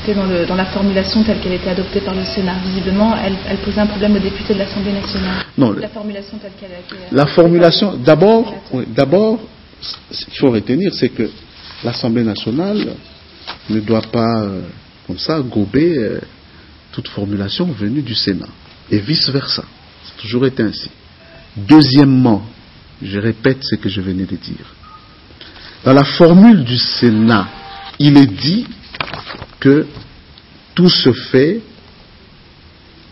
respectée dans la formulation telle qu'elle a été adoptée par le Sénat. Visiblement, elle posait un problème aux députés de l'Assemblée nationale. Non, la formulation telle qu'elle a été... La formulation, d'abord, ce qu'il faut retenir, c'est que l'Assemblée nationale ne doit pas, comme ça, gober toute formulation venue du Sénat. Et vice-versa. C'est toujours été ainsi. Deuxièmement, je répète ce que je venais de dire. Dans la formule du Sénat, il est dit que tout se fait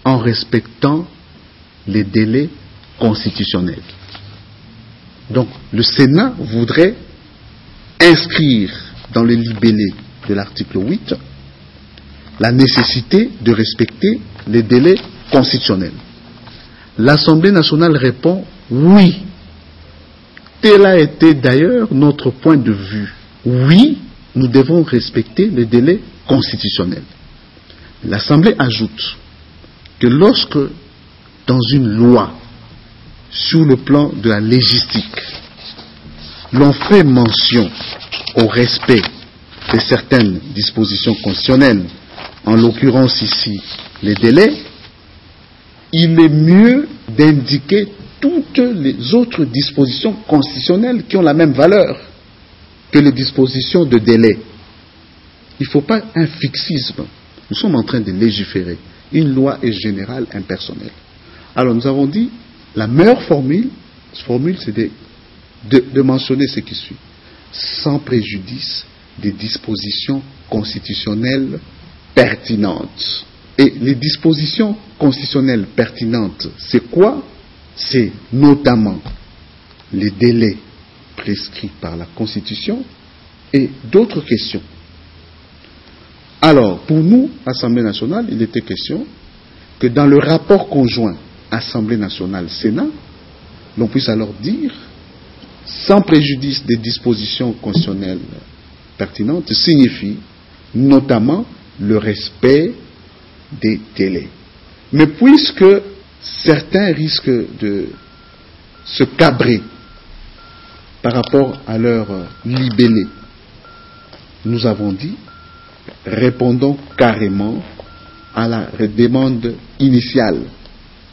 en respectant les délais constitutionnels. Donc, le Sénat voudrait inscrire dans le libellé de l'article 8 la nécessité de respecter les délais constitutionnels. L'Assemblée nationale répond oui. Tel a été d'ailleurs notre point de vue. Oui, nous devons respecter les délais constitutionnels. L'Assemblée ajoute que lorsque, dans une loi, sur le plan de la légistique, l'on fait mention au respect de certaines dispositions constitutionnelles, en l'occurrence ici les délais, il est mieux d'indiquer toutes les autres dispositions constitutionnelles qui ont la même valeur que les dispositions de délai. Il ne faut pas un fixisme. Nous sommes en train de légiférer. Une loi est générale, impersonnelle. Alors nous avons dit, la meilleure formule c'est de mentionner ce qui suit. Sans préjudice des dispositions constitutionnelles pertinentes. Et les dispositions constitutionnelles pertinentes, c'est quoi? C'est notamment les délais prescrits par la Constitution et d'autres questions. Alors, pour nous, Assemblée nationale, il était question que dans le rapport conjoint Assemblée nationale-Sénat, l'on puisse alors dire, sans préjudice des dispositions constitutionnelles pertinentes, signifie notamment le respect des délais. Mais puisque certains risquent de se cabrer par rapport à leur libellé, nous avons dit, répondons carrément à la demande initiale.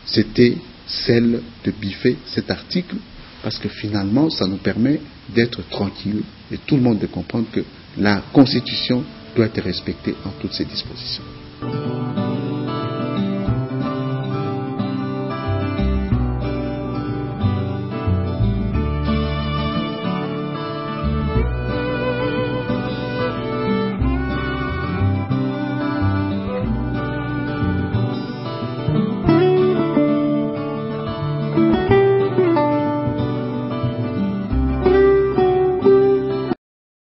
C'était celle de biffer cet article, parce que finalement, ça nous permet d'être tranquilles et tout le monde de comprendre que la Constitution doit être respectée en toutes ses dispositions.